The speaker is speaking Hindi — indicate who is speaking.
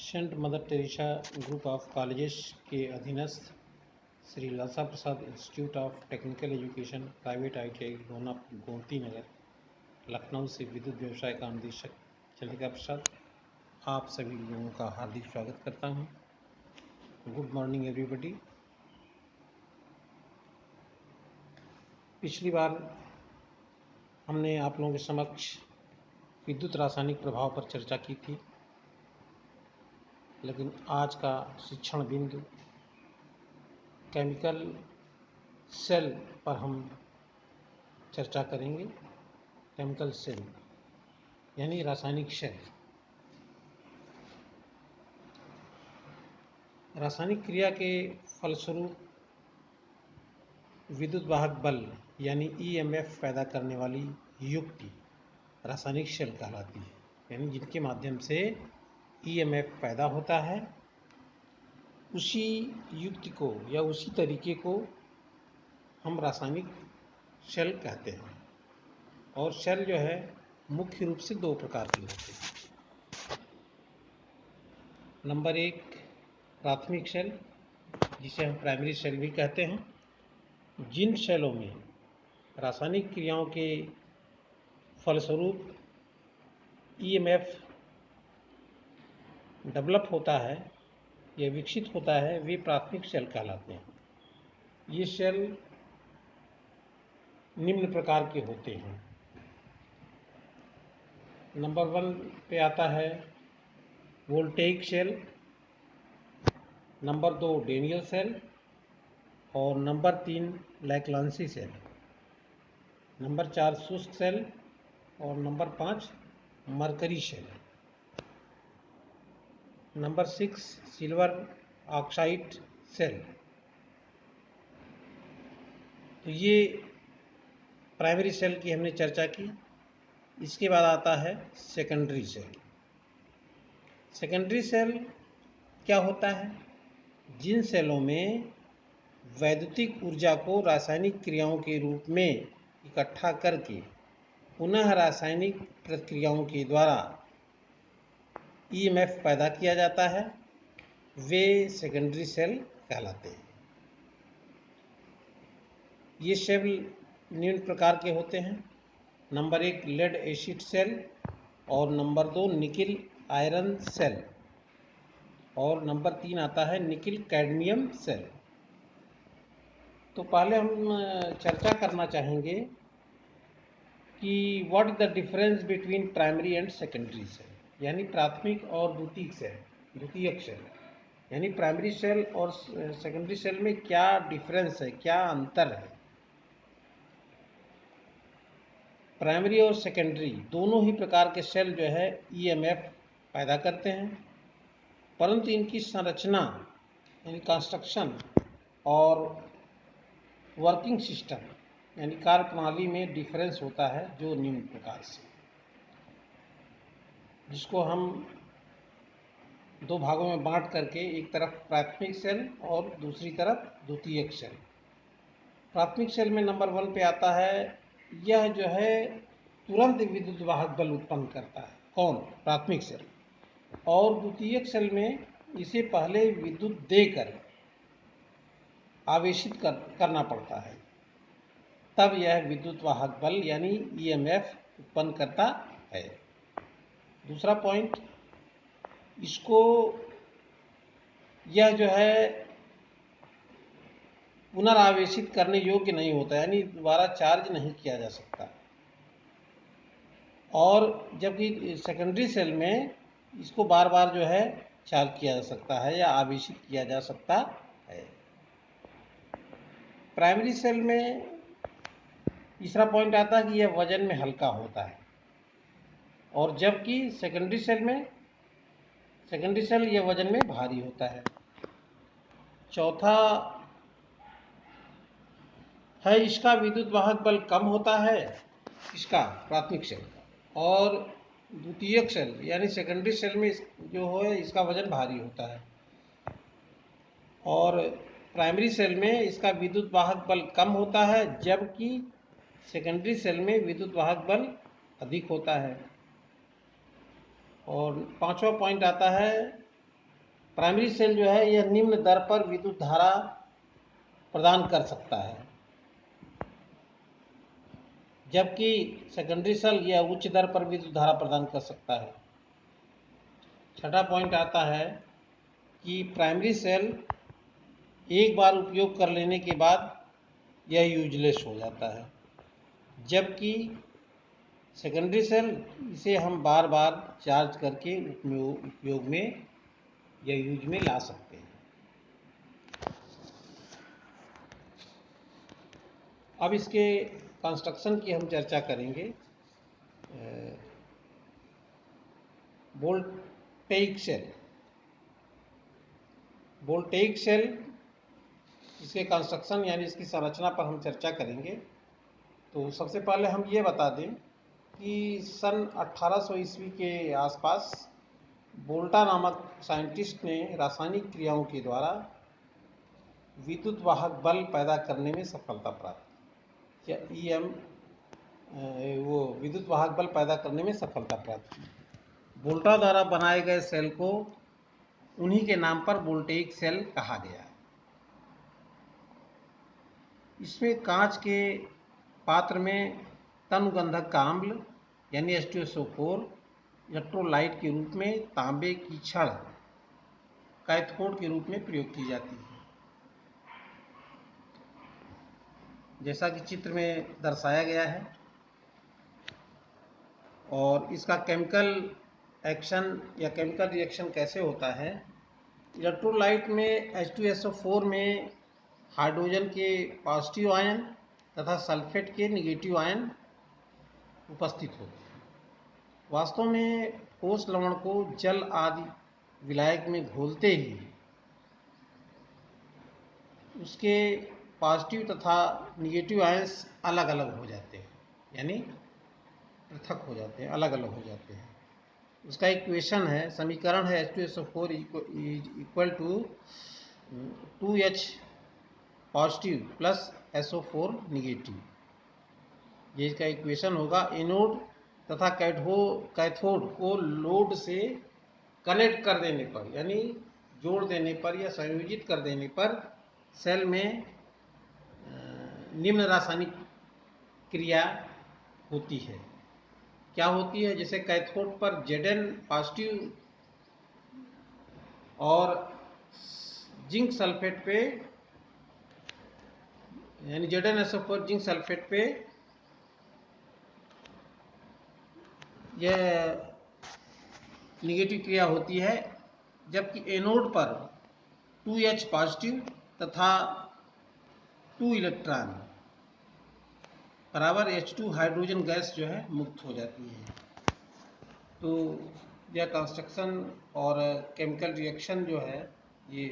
Speaker 1: Saint Mother Teresa group of colleges के अधीनस्थ Shri Lalsa Prasad institute of technical education private ITI Gomti Nagar Lucknow से विद्युत व्यवसाय का निदेशक चंद्रिका प्रसाद आप सभी लोगों का हार्दिक स्वागत करता हूं। Good morning everybody. पिछली बार हमने आप लोगों के समक्ष विद्युत रासायनिक प्रभाव पर चर्चा की थी, लेकिन आज का शिक्षण बिंदु केमिकल सेल पर हम चर्चा करेंगे। केमिकल सेल यानी रासायनिक सेल। रासायनिक क्रिया के फलस्वरूप विद्युत वाहक बल यानी EMF पैदा करने वाली युक्ति रासायनिक सेल कहलाती है, यानी जिनके माध्यम से EMF पैदा होता है। उसी युक्ति को या उसी तरीके को हम रासायनिक सेल कहते हैं। और सेल जो है मुख्य रूप से दो प्रकार के होते हैं। नंबर एक प्राथमिक सेल, जिसे हम प्राइमरी सेल भी कहते हैं। जिन सेलों में रासायनिक क्रियाओं के फलस्वरूप EMF डेवलप होता है या विकसित होता है, वे प्राथमिक सेल कहलाते हैं। ये सेल निम्न प्रकार के होते हैं। नंबर 1 पे आता है voltaic cell, number 2 Daniell cell और नंबर 3 लैक्लांसी सेल, नंबर 4 शुष्क सेल और number 5 mercury cell, number 6 silver oxide cell. तो ये प्राइमरी सेल की हमने चर्चा की। इसके बाद आता है सेकेंडरी सेल। सेकेंडरी सेल क्या होता है? जिन सेलों में वैद्युतिक ऊर्जा को रासायनिक क्रियाओं के रूप में इकट्ठा करके पुनः रासायनिक प्रक्रियाओं के द्वारा EMF पैदा किया जाता है, वे सेकेंडरी सेल कहलाते हैं। ये सेल निम्न प्रकार के होते हैं। नंबर 1 लेड एसिड सेल और नंबर 2 निकिल आयरन सेल और नंबर 3 आता है निकिल कैडमियम सेल। तो पहले हम चर्चा करना चाहेंगे कि what is the difference between primary and secondary cell, यानी प्राथमिक और द्वितीयक सेल। यानी प्राइमरी सेल और सेकेंडरी सेल में क्या डिफरेंस है, क्या अंतर है। प्राइमरी और सेकेंडरी दोनों ही प्रकार के सेल जो है EMF पैदा करते हैं, परंतु इनकी संरचना यानी कंस्ट्रक्शन और वर्किंग सिस्टम यानी कार्य प्रणाली में डिफरेंस होता है, जो निम्न प्रकार से, जिसको हम दो भागों में बांट करके एक तरफ प्राथमिक सेल और दूसरी तरफ द्वितीयक सेल। प्राथमिक सेल में नंबर 1 पे आता है, यह जो है तुरंत विद्युत वाहक बल उत्पन्न करता है। कौन? प्राथमिक सेल। और द्वितीयक सेल में इसे पहले विद्युत देकर आवेशित करना पड़ता है, तब यह विद्युत वाहक बल यानी EMF उत्पन्न करता है। दूसरा पॉइंट, इसको यह जो है पुनरावेशित करने योग्य नहीं होता, यानी दोबारा चार्ज नहीं किया जा सकता। और जबकि सेकेंडरी सेल में इसको बार बार जो है चार्ज किया जा सकता है या आवेशित किया जा सकता है। प्राइमरी सेल में तीसरा पॉइंट आता है कि यह वजन में हल्का होता है, और जबकि सेकेंडरी सेल यह वजन में भारी होता है। चौथा है, इसका विद्युत वाहक बल कम होता है, इसका प्राथमिक सेल का, और द्वितीयक सेल यानी सेकेंडरी सेल में जो है इसका वजन भारी होता है। और प्राइमरी सेल में इसका विद्युत वाहक बल कम होता है, जबकि सेकेंडरी सेल में विद्युत वाहक बल अधिक होता है। और पांचवा पॉइंट आता है प्राइमरी सेल जो है यह निम्न दर पर विद्युत धारा प्रदान कर सकता है, जबकि सेकेंडरी सेल यह उच्च दर पर विद्युत धारा प्रदान कर सकता है। छठा पॉइंट आता है कि प्राइमरी सेल एक बार उपयोग कर लेने के बाद यह यूजलेस हो जाता है, जबकि सेकेंडरी सेल इसे हम बार बार चार्ज करके उपयोग में या यूज में ला सकते हैं। अब इसके कंस्ट्रक्शन की हम चर्चा करेंगे। वोल्टेइक सेल, वोल्टेइक सेल इसके कंस्ट्रक्शन यानी इसकी संरचना पर हम चर्चा करेंगे। तो सबसे पहले हम ये बता दें कि सन 1800 ईस्वी के आसपास वोल्टा नामक साइंटिस्ट ने रासायनिक क्रियाओं के द्वारा विद्युत वाहक बल पैदा करने में सफलता प्राप्त की। वो विद्युत वाहक बल पैदा करने में सफलता प्राप्त की। वोल्टा द्वारा बनाए गए सेल को उन्हीं के नाम पर वोल्टेइक सेल कहा गया। इसमें कांच के पात्र में तनुगंधक का अम्ल यानी H2SO4 इलेक्ट्रोलाइट के रूप में तांबे की छड़ कैथोड के रूप में प्रयोग की जाती है, जैसा कि चित्र में दर्शाया गया है। और इसका केमिकल एक्शन या केमिकल रिएक्शन कैसे होता है? इलेक्ट्रोलाइट में H2SO4 में हाइड्रोजन के पॉजिटिव आयन तथा सल्फेट के निगेटिव आयन उपस्थित होते हैं। वास्तव में ठोस लवण को जल आदि विलायक में घोलते ही उसके पॉजिटिव तथा निगेटिव आयंस अलग अलग हो जाते हैं, यानी पृथक हो जाते हैं, अलग अलग हो जाते हैं। उसका इक्वेशन है, समीकरण है H2SO4 equal to 2H positive plus SO4 negative. ये इसका इक्वेशन होगा। एनोड तथा कैथोड को लोड से कनेक्ट कर देने पर यानी जोड़ देने पर या संयोजित कर देने पर सेल में निम्न रासायनिक क्रिया होती है। क्या होती है? जैसे कैथोड पर Zn पॉजिटिव और जिंक सल्फेट पे यानी ZnSO4 जिंक सल्फेट पे यह निगेटिव क्रिया होती है, जबकि एनोड पर 2H पॉजिटिव तथा 2 इलेक्ट्रॉन बराबर H2 हाइड्रोजन गैस जो है मुक्त हो जाती है। तो यह कंस्ट्रक्शन और केमिकल रिएक्शन जो है ये